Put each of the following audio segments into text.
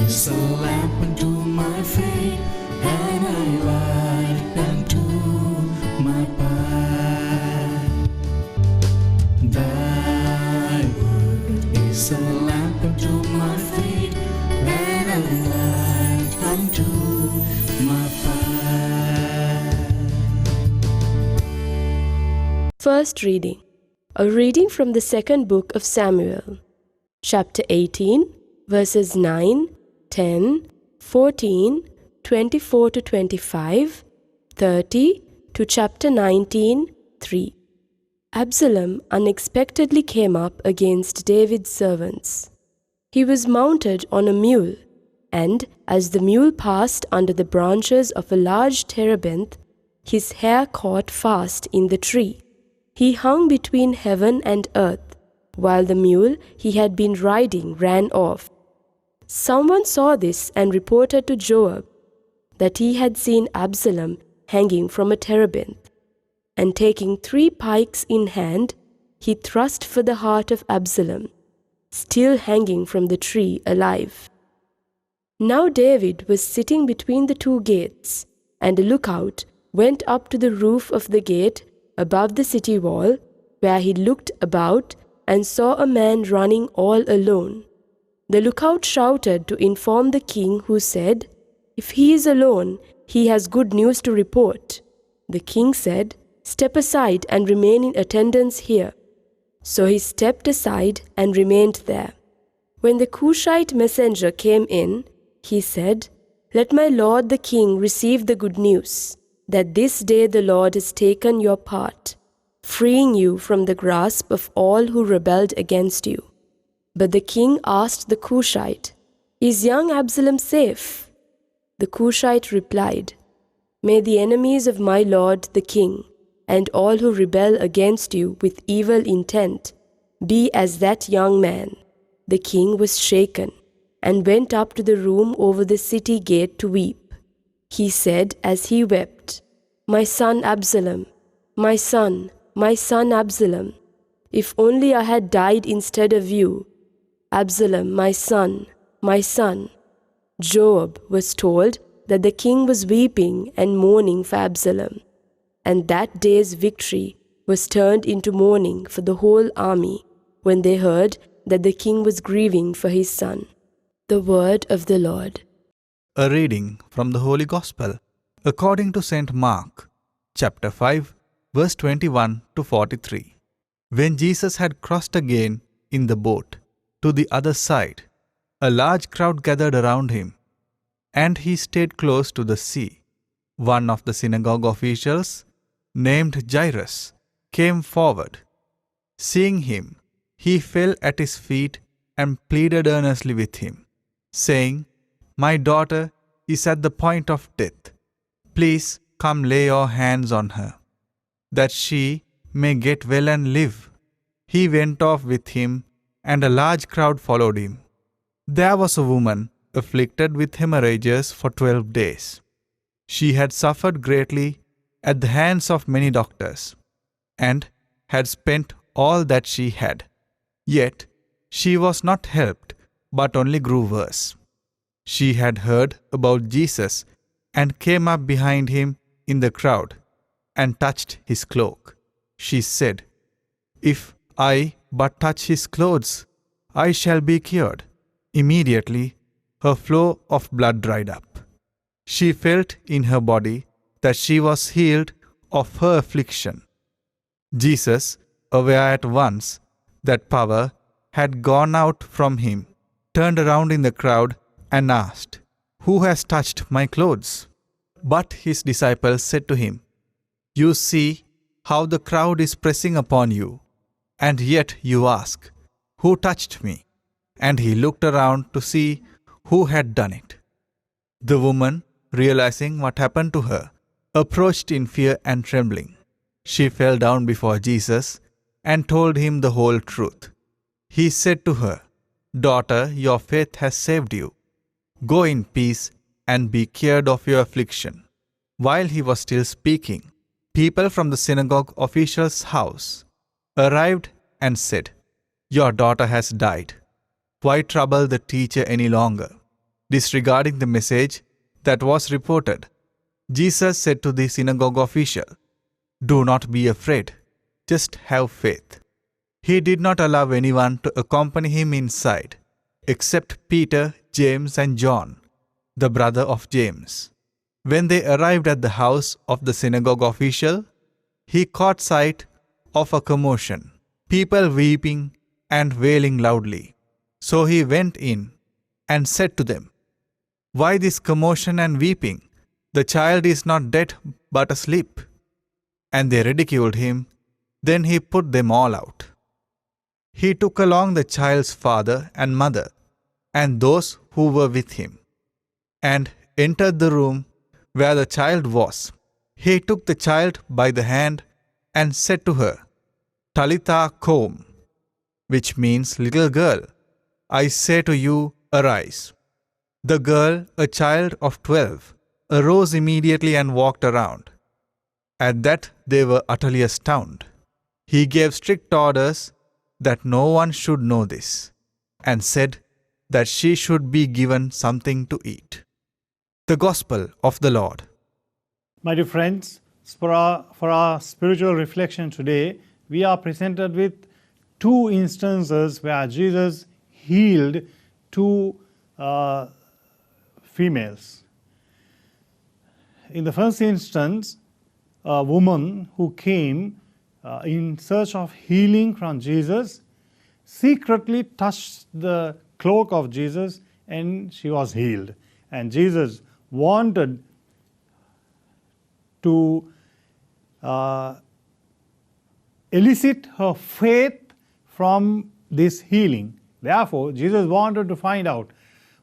is a lamp unto my feet, and a light unto my path. Thy word is a lamp unto my feet, and a light unto my path. First reading. A reading from the second book of Samuel, chapter 18, verses 9, 10, 14, 24 to 25, 30 to chapter 19, 3. Absalom unexpectedly came up against David's servants. He was mounted on a mule, and as the mule passed under the branches of a large terebinth, his hair caught fast in the tree. He hung between heaven and earth, while the mule he had been riding ran off. Someone saw this and reported to Joab that he had seen Absalom hanging from a terebinth. And taking 3 pikes in hand, he thrust for the heart of Absalom, still hanging from the tree alive. Now David was sitting between the 2 gates, and a lookout went up to the roof of the gate above the city wall, where he looked about and saw a man running all alone. The lookout shouted to inform the king, who said, "If he is alone, he has good news to report." The king said, "Step aside and remain in attendance here." So he stepped aside and remained there. When the Cushite messenger came in, he said, "Let my lord the king receive the good news, that this day the Lord has taken your part, freeing you from the grasp of all who rebelled against you." But the king asked the Cushite, "Is young Absalom safe?" The Cushite replied, "May the enemies of my lord the king, and all who rebel against you with evil intent, be as that young man." The king was shaken, and went up to the room over the city gate to weep. He said as he wept, "My son Absalom, my son Absalom, if only I had died instead of you. Absalom, my son, my son." Joab was told that the king was weeping and mourning for Absalom, and that day's victory was turned into mourning for the whole army when they heard that the king was grieving for his son. The word of the Lord. A reading from the Holy Gospel according to St. Mark, chapter 5, verse 21 to 43. When Jesus had crossed again in the boat to the other side, a large crowd gathered around him, and he stayed close to the sea. One of the synagogue officials, named Jairus, came forward. Seeing him, he fell at his feet and pleaded earnestly with him, saying, "My daughter is at the point of death. Please come lay your hands on her, that she may get well and live." He went off with him, and a large crowd followed him. There was a woman afflicted with hemorrhages for 12 days. She had suffered greatly at the hands of many doctors, and had spent all that she had. Yet she was not helped, but only grew worse. She had heard about Jesus and came up behind him in the crowd and touched his cloak. She said, "If I but touch his clothes, I shall be cured." Immediately her flow of blood dried up. She felt in her body that she was healed of her affliction. Jesus, aware at once that power had gone out from him, turned around in the crowd and asked, "Who has touched my clothes?" But his disciples said to him, "You see how the crowd is pressing upon you, and yet you ask, 'Who touched me?'" And he looked around to see who had done it. The woman, realizing what happened to her, approached in fear and trembling. She fell down before Jesus and told him the whole truth. He said to her, "Daughter, your faith has saved you. Go in peace and be cured of your affliction." While he was still speaking, people from the synagogue official's house arrived and said, "Your daughter has died. Why trouble the teacher any longer?" Disregarding the message that was reported, Jesus said to the synagogue official, "Do not be afraid, just have faith." He did not allow anyone to accompany him inside, except Peter, James, and John, the brother of James. When they arrived at the house of the synagogue official, he caught sight of a commotion, people weeping and wailing loudly. So he went in and said to them, "Why this commotion and weeping? The child is not dead but asleep." And they ridiculed him. Then he put them all out. He took along the child's father and mother, and those who were with him, and entered the room where the child was. He took the child by the hand and said to her, "Talitha koum," which means, "Little girl, I say to you, arise." The girl, a child of 12, arose immediately and walked around. At that they were utterly astounded. He gave strict orders that no one should know this, and said that she should be given something to eat. The Gospel of the Lord. My dear friends, for our spiritual reflection today, we are presented with two instances where Jesus healed two females. In the first instance, a woman who came in search of healing from Jesus secretly touched the cloak of Jesus and she was healed. And Jesus wanted to elicit her faith from this healing. Therefore, Jesus wanted to find out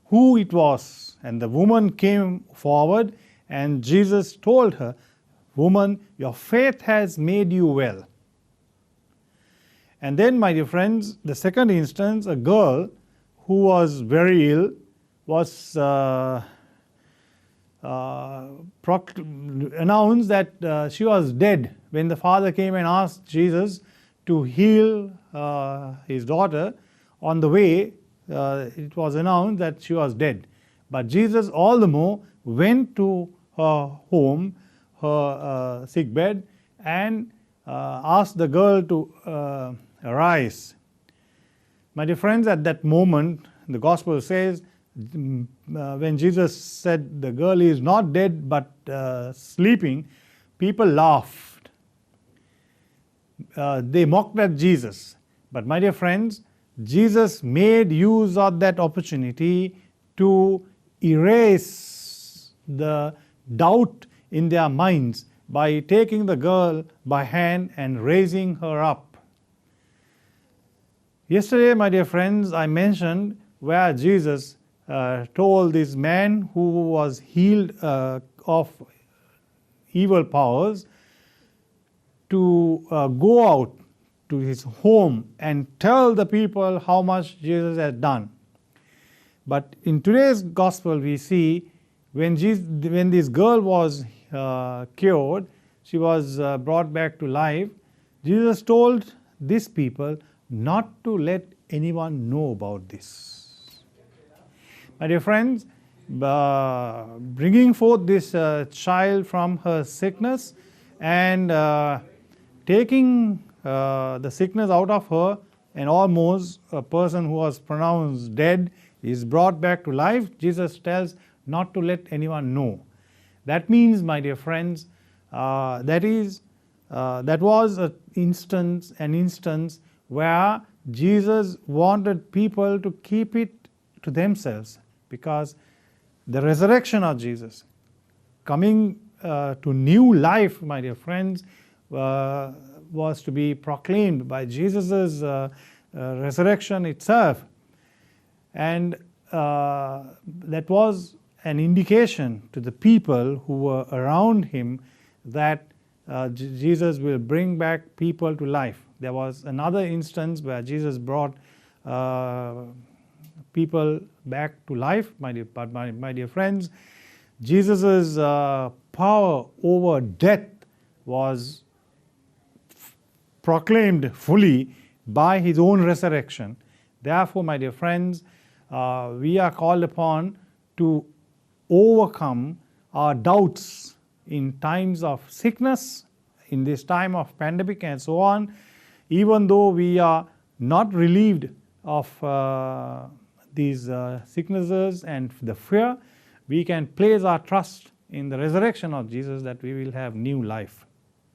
who it was. And the woman came forward and Jesus told her, "Woman, your faith has made you well." And then, my dear friends, the second instance, a girl who was very ill was announced that she was dead. When the father came and asked Jesus to heal his daughter, on the way it was announced that she was dead. But Jesus all the more went to her home, her sick bed, and asked the girl to arise. My dear friends, at that moment, the Gospel says, when Jesus said the girl is not dead but sleeping, people laughed. They mocked at Jesus. But my dear friends, Jesus made use of that opportunity to erase the doubt in their minds by taking the girl by hand and raising her up. Yesterday, my dear friends, I mentioned where Jesus told this man who was healed of evil powers to go out to his home and tell the people how much Jesus had done. But in today's gospel, we see when this girl was cured, she was brought back to life, Jesus told these people not to let anyone know about this. My dear friends, bringing forth this child from her sickness and taking the sickness out of her, and almost a person who was pronounced dead is brought back to life, Jesus tells not to let anyone know. That means, my dear friends, that was an instance where Jesus wanted people to keep it to themselves, because the resurrection of Jesus, coming to new life, my dear friends, was to be proclaimed by Jesus' resurrection itself. And that was an indication to the people who were around him that Jesus will bring back people to life. There was another instance where Jesus brought people back to life, my dear friends. Jesus' power over death was proclaimed fully by his own resurrection. Therefore, my dear friends, we are called upon to overcome our doubts in times of sickness, in this time of pandemic and so on. Even though we are not relieved of these sicknesses and the fear, we can place our trust in the resurrection of Jesus that we will have new life.